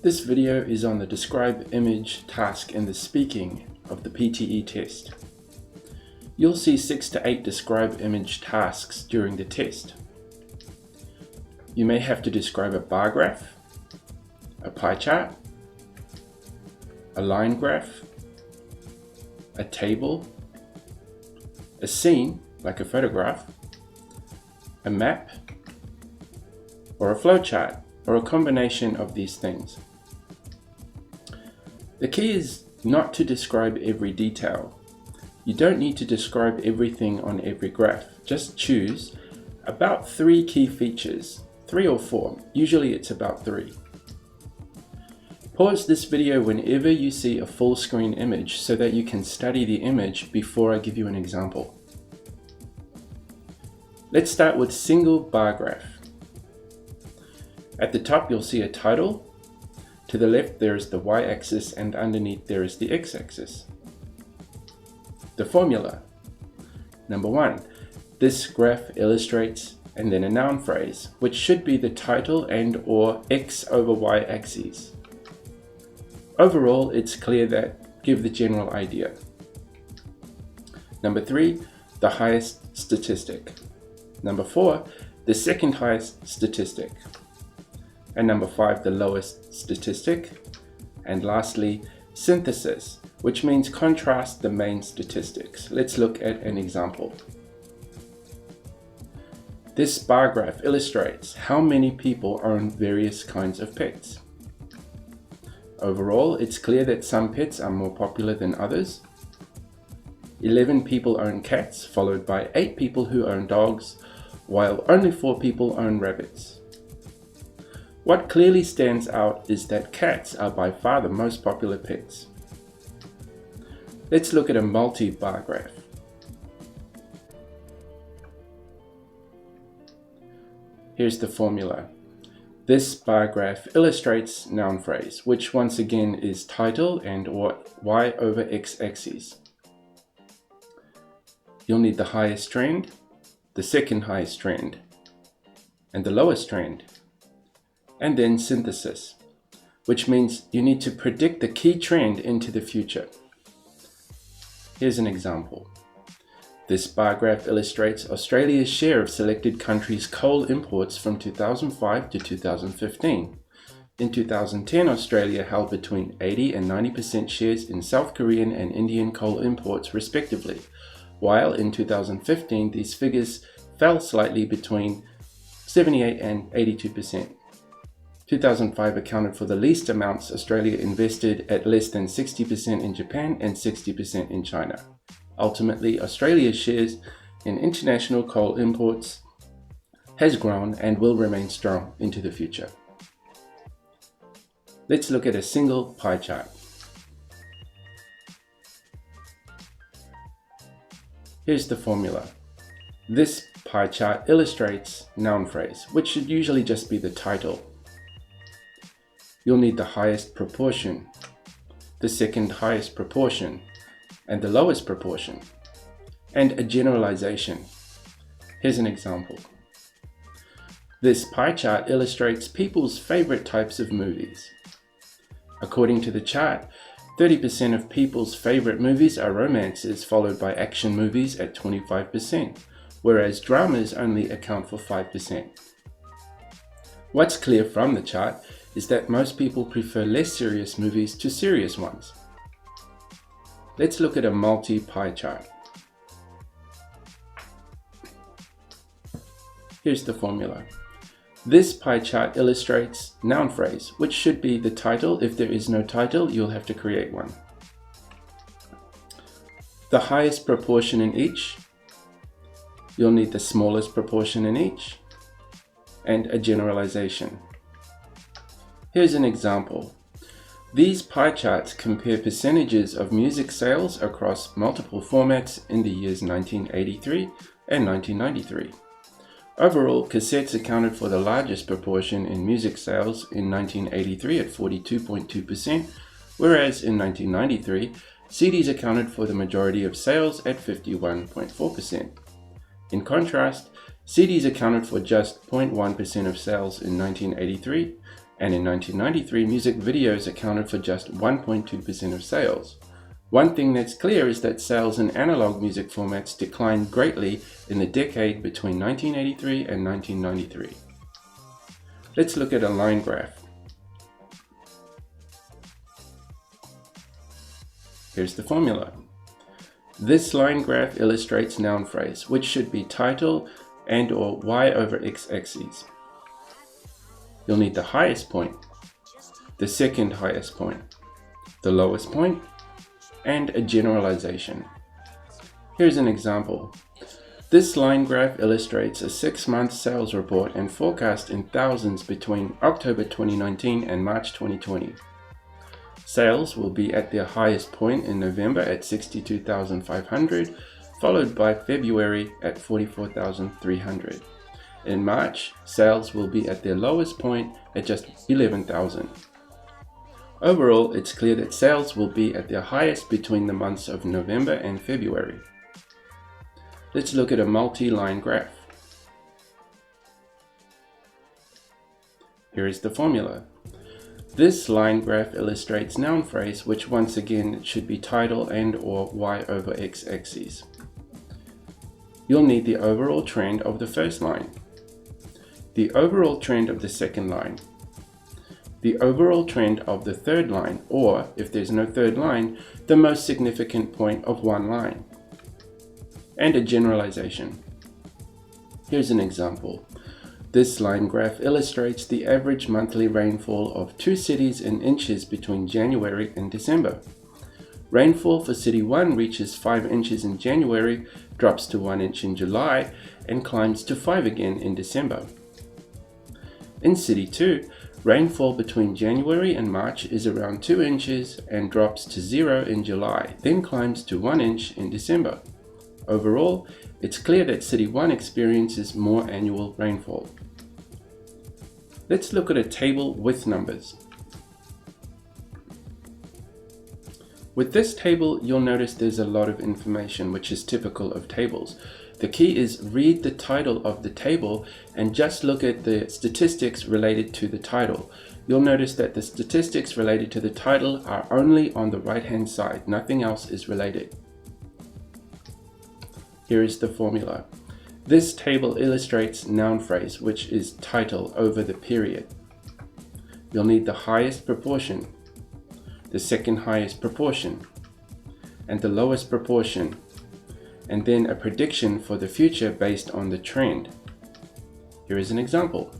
This video is on the describe image task in the speaking of the PTE test. You'll see 6 to 8 describe image tasks during the test. You may have to describe a bar graph, a pie chart, a line graph, a table, a scene like a photograph, a map, or a flowchart, or a combination of these things. The key is not to describe every detail. You don't need to describe everything on every graph. Just choose about 3 key features, 3 or 4. Usually it's about 3. Pause this video whenever you see a full screen image so that you can study the image before I give you an example. Let's start with single bar graph. At the top you'll see a title. To the left there is the y-axis and underneath there is the x-axis. The formula. Number 1. This graph illustrates, and then a noun phrase, which should be the title and or x over y axes. Overall, it's clear that give the general idea. Number 3. The highest statistic. Number 4. The second highest statistic. And number 5, the lowest statistic. And lastly, synthesis, which means contrast the main statistics. Let's look at an example. This bar graph illustrates how many people own various kinds of pets. Overall, it's clear that some pets are more popular than others. 11 people own cats, followed by 8 people who own dogs, while only 4 people own rabbits. What clearly stands out is that cats are by far the most popular pets. Let's look at a multi-bar graph. Here's the formula. This bar graph illustrates noun phrase, which once again is title and or y over x axes. You'll need the highest trend, the second highest trend, and the lowest trend. And then synthesis, which means you need to predict the key trend into the future. Here's an example. This bar graph illustrates Australia's share of selected countries' coal imports from 2005 to 2015. In 2010, Australia held between 80 and 90% shares in South Korean and Indian coal imports respectively, while in 2015 these figures fell slightly between 78 and 82%. 2005 accounted for the least amounts Australia invested at less than 60% in Japan and 60% in China. Ultimately, Australia's shares in international coal imports has grown and will remain strong into the future. Let's look at a single pie chart. Here's the formula. This pie chart illustrates noun phrase, which should usually just be the title. You'll need the highest proportion, the second highest proportion, and the lowest proportion, and a generalization. Here's an example. This pie chart illustrates people's favorite types of movies. According to the chart, 30% of people's favorite movies are romances, followed by action movies at 25%, whereas dramas only account for 5%. What's clear from the chart is that most people prefer less serious movies to serious ones. Let's look at a multi-pie chart. Here's the formula. This pie chart illustrates noun phrase, which should be the title. If there is no title, you'll have to create one. The highest proportion in each. You'll need the smallest proportion in each, and a generalization. Here's an example. These pie charts compare percentages of music sales across multiple formats in the years 1983 and 1993. Overall, cassettes accounted for the largest proportion in music sales in 1983 at 42.2%, whereas in 1993, CDs accounted for the majority of sales at 51.4%. In contrast, CDs accounted for just 0.1% of sales in 1983 and in 1993 music videos accounted for just 1.2% of sales. One thing that's clear is that sales in analog music formats declined greatly in the decade between 1983 and 1993. Let's look at a line graph. Here's the formula. This line graph illustrates noun phrase, which should be title and/or y/x-axis. You'll need the highest point, the second highest point, the lowest point, and a generalization. Here's an example. This line graph illustrates a 6-month sales report and forecast in thousands between October 2019 and March 2020. Sales will be at their highest point in November at 62,500, followed by February at 44,300. In March, sales will be at their lowest point at just 11,000. Overall, it's clear that sales will be at their highest between the months of November and February. Let's look at a multi-line graph. Here is the formula. This line graph illustrates noun phrase, which once again should be title and/or y/x-axis. You'll need the overall trend of the first line, the overall trend of the second line, the overall trend of the third line, or, if there's no third line, the most significant point of one line, and a generalization. Here's an example. This line graph illustrates the average monthly rainfall of 2 cities in inches between January and December. Rainfall for City 1 reaches 5 inches in January, drops to 1 inch in July, and climbs to 5 again in December. In City 2, rainfall between January and March is around 2 inches and drops to 0 in July, then climbs to 1 inch in December. Overall, it's clear that City 1 experiences more annual rainfall. Let's look at a table with numbers. With this table, you'll notice there's a lot of information, which is typical of tables. The key is read the title of the table and just look at the statistics related to the title. You'll notice that the statistics related to the title are only on the right-hand side. Nothing else is related. Here is the formula. This table illustrates noun phrase, which is title over the period. You'll need the highest proportion, the second highest proportion, and the lowest proportion, and then a prediction for the future based on the trend. Here is an example.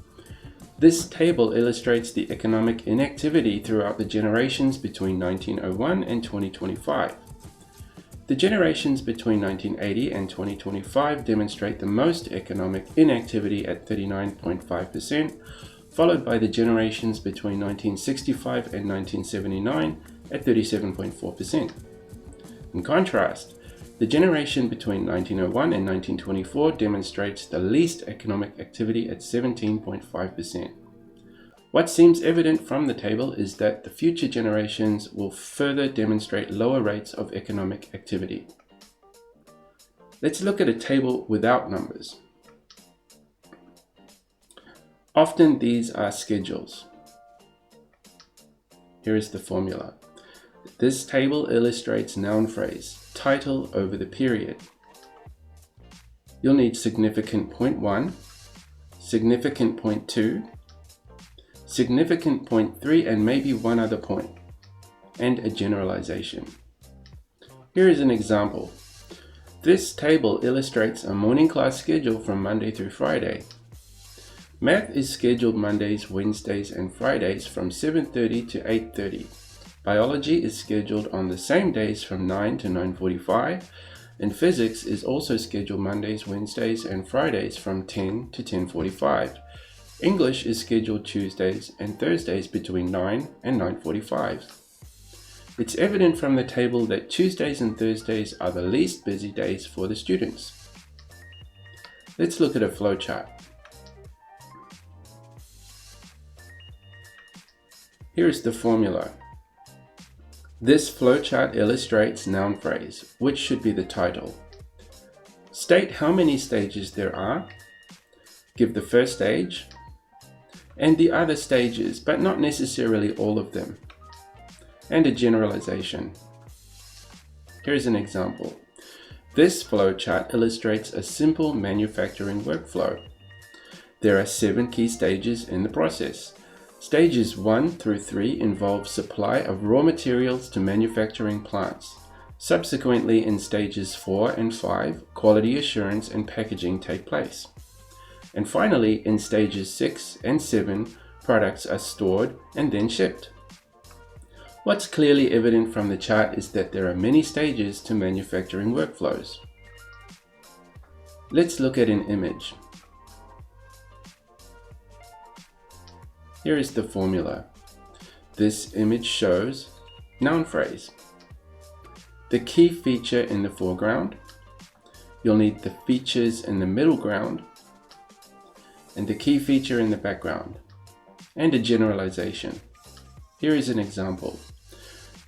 This table illustrates the economic inactivity throughout the generations between 1901 and 2025. The generations between 1980 and 2025 demonstrate the most economic inactivity at 39.5%, followed by the generations between 1965 and 1979 at 37.4%. In contrast, the generation between 1901 and 1924 demonstrates the least economic activity at 17.5%. What seems evident from the table is that the future generations will further demonstrate lower rates of economic activity. Let's look at a table without numbers. Often these are schedules. Here is the formula. This table illustrates noun phrase, title over the period. You'll need significant point 1, significant point 2, significant point 3, and maybe one other point, and a generalization. Here is an example. This table illustrates a morning class schedule from Monday through Friday. Math is scheduled Mondays, Wednesdays, and Fridays from 7:30 to 8:30. Biology is scheduled on the same days from 9 to 9:45, and physics is also scheduled Mondays, Wednesdays, and Fridays from 10 to 10:45. English is scheduled Tuesdays and Thursdays between 9 and 9:45. It's evident from the table that Tuesdays and Thursdays are the least busy days for the students. Let's look at a flowchart. Here is the formula. This flowchart illustrates noun phrase, which should be the title. State how many stages there are. Give the first stage. and the other stages, but not necessarily all of them, and a generalization. Here's an example. This flowchart illustrates a simple manufacturing workflow. There are 7 key stages in the process. Stages 1 through 3 involve supply of raw materials to manufacturing plants. Subsequently, in stages 4 and 5, quality assurance and packaging take place. And finally, in stages 6 and 7, products are stored and then shipped. What's clearly evident from the chart is that there are many stages to manufacturing workflows. Let's look at an image. Here is the formula. This image shows noun phrase. The key feature in the foreground. You'll need the features in the middle ground and the key feature in the background, and a generalization. Here is an example.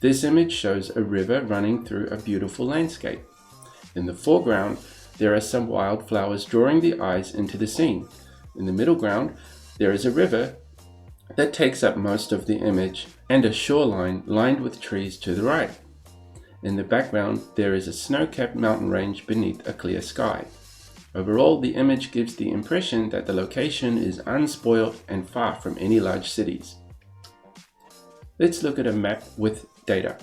This image shows a river running through a beautiful landscape. In the foreground, there are some wildflowers drawing the eyes into the scene. In the middle ground, there is a river that takes up most of the image and a shoreline lined with trees to the right. In the background, there is a snow-capped mountain range beneath a clear sky. Overall, the image gives the impression that the location is unspoiled and far from any large cities. Let's look at a map with data.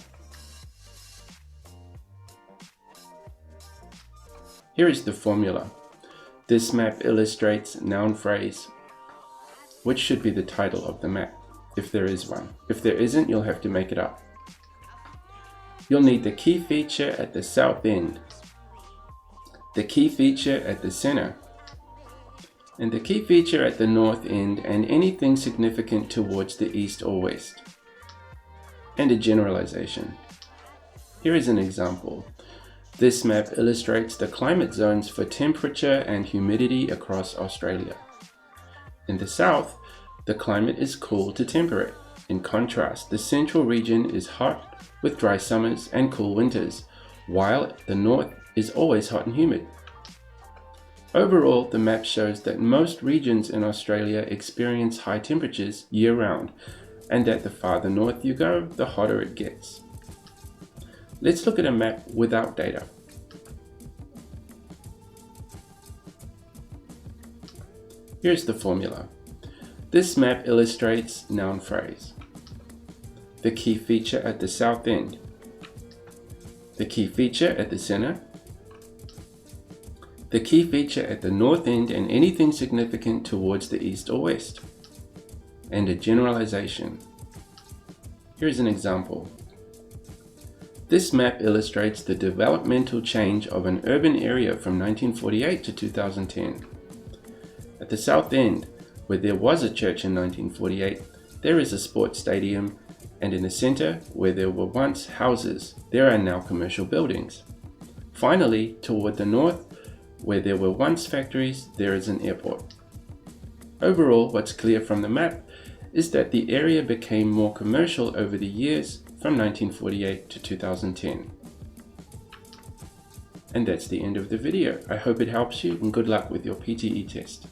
Here is the formula. This map illustrates noun phrase, which should be the title of the map, if there is one. If there isn't, you'll have to make it up. You'll need the key feature at the south end, the key feature at the center, and the key feature at the north end, and anything significant towards the east or west, and a generalization. Here is an example. This map illustrates the climate zones for temperature and humidity across Australia. In the south, the climate is cool to temperate. In contrast, the central region is hot with dry summers and cool winters, while the north is always hot and humid. Overall, the map shows that most regions in Australia experience high temperatures year-round, and that the farther north you go, the hotter it gets. Let's look at a map without data. Here's the formula. This map illustrates noun phrase. The key feature at the south end, the key feature at the center, the key feature at the north end, and anything significant towards the east or west, and a generalization. Here's an example. This map illustrates the developmental change of an urban area from 1948 to 2010. At the south end, where there was a church in 1948, there is a sports stadium, and in the center, where there were once houses, there are now commercial buildings. Finally, toward the north, where there were once factories, there is an airport. Overall, what's clear from the map is that the area became more commercial over the years from 1948 to 2010. And that's the end of the video. I hope it helps you, and good luck with your PTE test.